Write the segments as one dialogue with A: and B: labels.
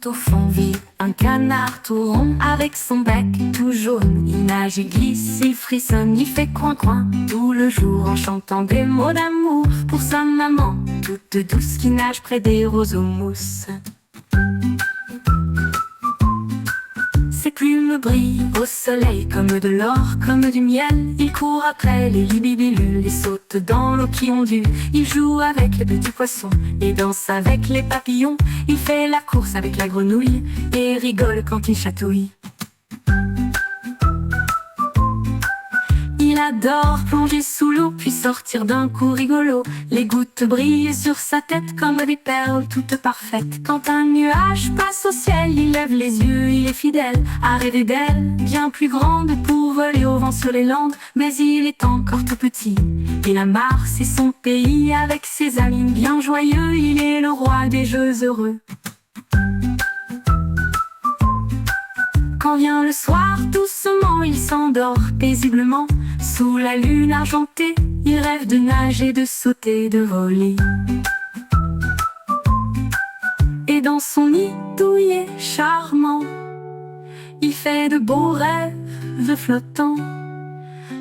A: tout au fond vit un canard tout rond avec son bec tout jaune. Il nage, il glisse, il frissonne, il fait coin-coin tout le jour en chantant des mots d'amour pour sa maman toute douce qui nage près des roseaux mousses. Ses plumes brillent au soleil comme de l'or, comme du miel. Il court après les libellules et saute dans l'eau qui ondule. Il joue avec les petits poissons et danse avec les papillons. Il fait la course avec la grenouille et rigole quand il chatouille. Il adore plonger sous l'eau puis sortir d'un coup rigolo. Les gouttes brillent sur sa tête comme des perles toutes parfaites. Quand un nuage passe au ciel, il lève les yeux, il est fidèle à rêver d'elle, bien plus grande pour voler au vent sur les landes. Mais il est encore tout petit. Il a marre, c'est son pays avec ses amis bien joyeux. Il est le roi des jeux heureux. Quand vient le soir, doucement, il s'endort paisiblement. Sous la lune argentée, il rêve de nager, de sauter, de voler. Et dans son nid douillet charmant, il fait de beaux rêves flottants.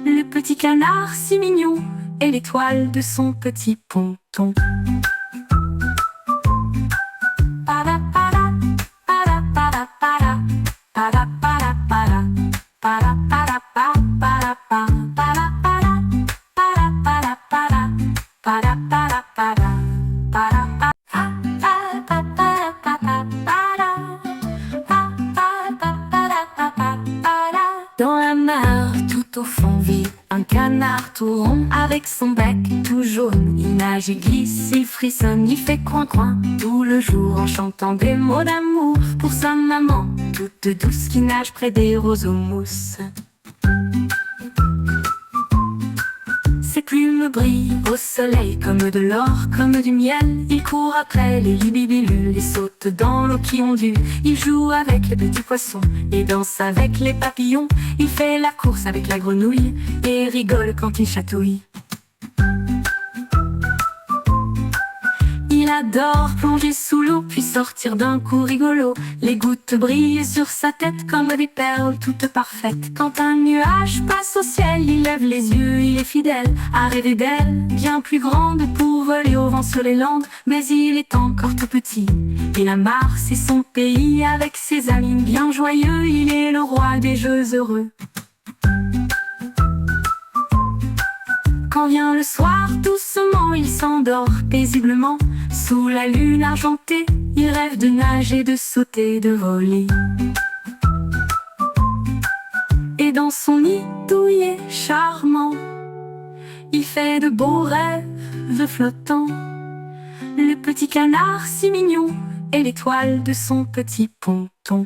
A: Le petit canard si mignon est l'étoile de son petit ponton. Dans la mer, tout au fond vit un canard tout rond avec son bec tout jaune. Il nage, il glisse, il frissonne, il fait coin-coin tout le jour en chantant des mots d'amour pour sa maman toute douce qui nage près des roseaux mousses. Ses plumes brillent au soleil comme de l'or, comme du miel. Il court après les libellules et saute dans l'eau qui ondule. Il joue avec les petits poissons et danse avec les papillons. Il fait la course avec la grenouille et rigole quand il chatouille. Il adore plonger sous l'eau puis sortir d'un coup rigolo. Les gouttes brillent sur sa tête comme des perles toutes parfaites. Quand un nuage passe au ciel, il lève les yeux, il est fidèle à rêver d'elle, bien plus grande pour voler au vent sur les landes. Mais il est encore tout petit. Il a marre, c'est son pays avec ses amis bien joyeux. Il est le roi des jeux heureux. Quand vient le soir, doucement, il s'endort paisiblement. Sous la lune argentée, il rêve de nager, de sauter, de voler. Et dans son nid douillet charmant, il fait de beaux rêves flottants. Le petit canard si mignon est l'étoile de son petit ponton.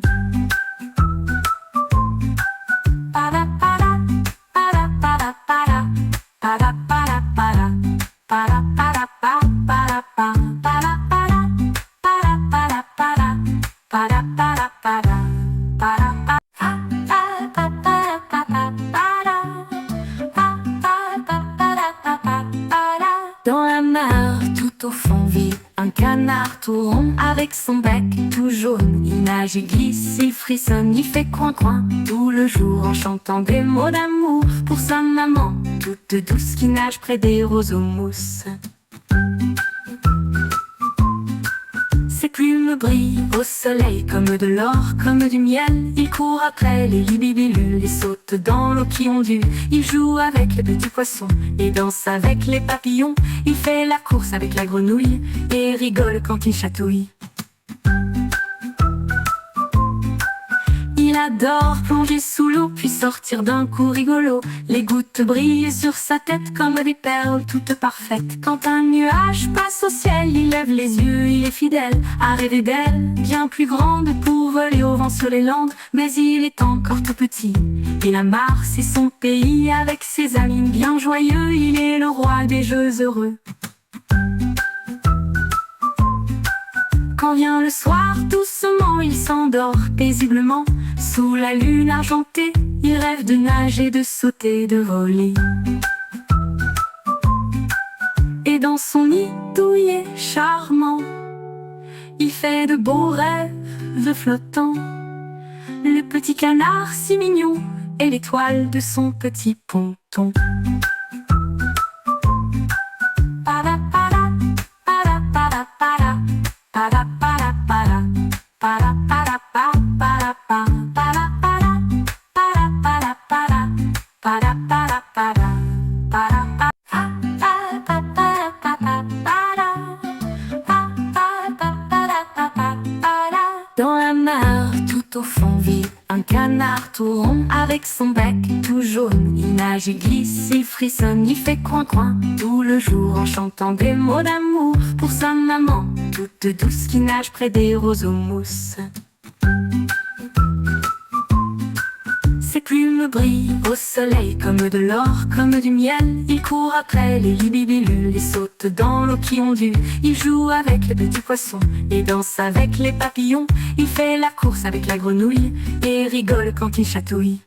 A: Dans la mer, tout au fond vit un canard tout rond avec son bec tout jaune. Il nage, il glisse, il frissonne, il fait coin-coin tout le jour en chantant des mots d'amour pour sa maman toute douce qui nage près des roseaux mousses. Ses plumes brillent au soleil comme de l'or, comme du miel. Il court après les libellules et saute dans l'eau qui ondule. Il joue avec les petits poissons et danse avec les papillons. Il fait la course avec la grenouille et rigole quand il chatouille. Il adore plonger sous l'eau puis sortir d'un coup rigolo. Les gouttes brillent sur sa tête comme des perles toutes parfaites. Quand un nuage passe au ciel, il lève les yeux, il est fidèle à rêver d'elle, bien plus grande pour voler au vent sur les landes. Mais il est encore tout petit. Il a marre, c'est son pays avec ses amis bien joyeux. Il est le roi des jeux heureux. Quand vient le soir, doucement, il s'endort paisiblement. Sous la lune argentée, il rêve de nager, de sauter, de voler. Et dans son nid douillet charmant, Il fait de beaux rêves flottants. Le petit canard si mignon est l'étoile de son petit ponton. Para para para para para para para para para para para para para para para para para. Dans la mare, tout au fond vit un canard tout rond avec son bec tout jaune. Il nage, il glisse, il frissonne, il fait coin-coin tout le jour en chantant des mots d'amour pour sa maman toute douce qui nage près des roseaux mousses. Ses plumes brillent au soleil comme de l'or, comme du miel. Il court après les libélules, il saute dans l'eau qui ondule. Il joue avec les petits poissons et danse avec les papillons. Il fait la course avec la grenouille et rigole quand il chatouille.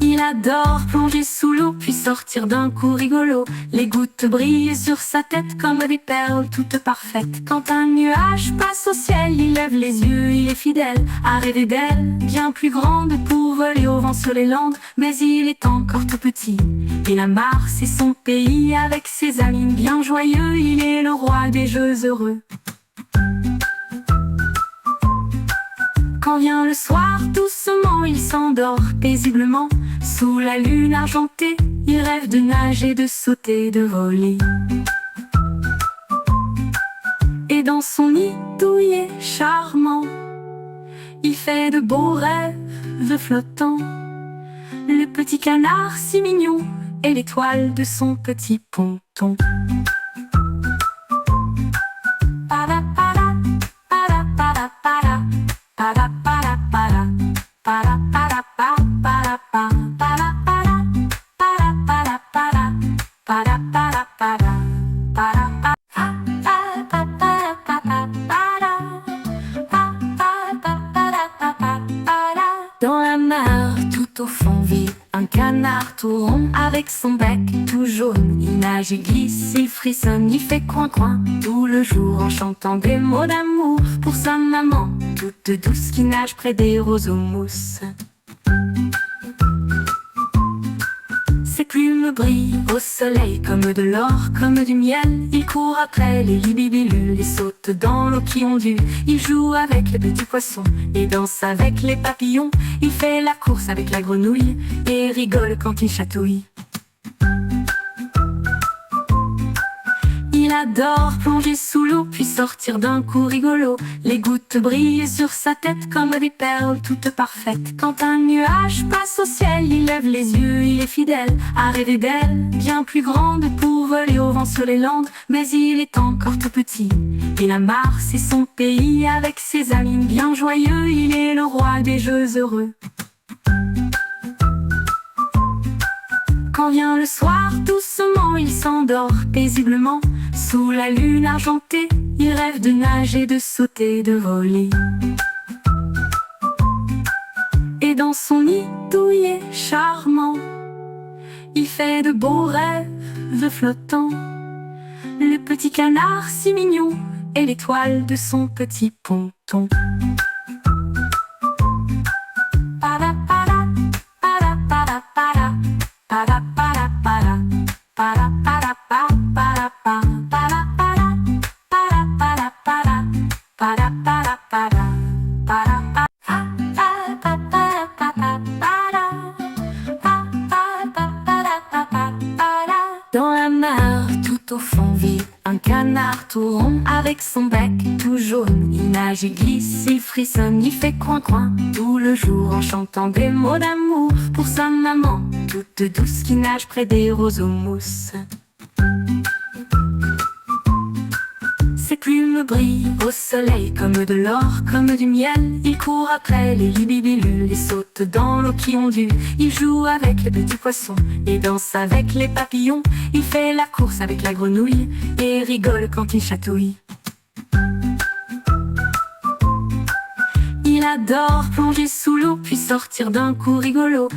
A: Il adore plonger sous l'eau puis sortir d'un coup rigolo. Les gouttes brillent sur sa tête comme des perles toutes parfaites. Quand un nuage passe au ciel, il lève les yeux, il est fidèle à rêver d'elle, bien plus grande pour voler au vent sur les landes. Mais il est encore tout petit. Il a marre, c'est son pays avec ses amis bien joyeux. Il est le roi des jeux heureux. Quand vient le soir, doucement il s'endort paisiblement. Sous la lune argentée, il rêve de nager, de sauter, de voler. Et dans son nid douillet charmant, il fait de beaux rêves flottants. Le petit canard si mignon est l'étoile de son petit ponton. Para para para para para para para para para para para para dans la mare, tout au fond vit un canard tout rond avec son bec tout jaune. Il nage, il glisse, il frissonne, il fait coin-coin tout le jour en chantant des mots d'amour pour sa maman toute douce qui nage près des roseaux mousses. Ses plumes brillent au soleil comme de l'or, comme du miel. Il court après les libélules, il saute dans l'eau qui ondule. Il joue avec les petits poissons et danse avec les papillons. Il fait la course avec la grenouille et rigole quand il chatouille. Il adore plonger sous l'eau puis sortir d'un coup rigolo. Les gouttes brillent sur sa tête comme des perles toutes parfaites. Quand un nuage passe au ciel, il lève les yeux, il est fidèle à rêver d'elle, bien plus grande pour voler au vent sur les landes. Mais il est encore tout petit. Il a marre, c'est son pays avec ses amis bien joyeux. Il est le roi des jeux heureux. Quand vient le soir, doucement il s'endort paisiblement. Sous la lune argentée, il rêve de nager, de sauter, de voler. Et dans son nid douillet charmant, il fait de beaux rêves flottants. Le petit canard si mignon est l'étoile de son petit ponton. Para para para para para para para para para para para para dans la mare, tout au fond vit un canard tout rond avec son bec tout jaune. Il nage, il glisse, il frissonne, il fait coin-coin tout le jour en chantant des mots d'amour pour sa maman toute douce qui nage près des roseaux mousses. Ses plumes brillent au soleil comme de l'or, comme du miel. Il court après les libélules, il saute dans l'eau qui ondule. Il joue avec les petits poissons et danse avec les papillons. Il fait la course avec la grenouille et rigole quand il chatouille. Il adore plonger sous l'eau puis sortir d'un coup rigolo.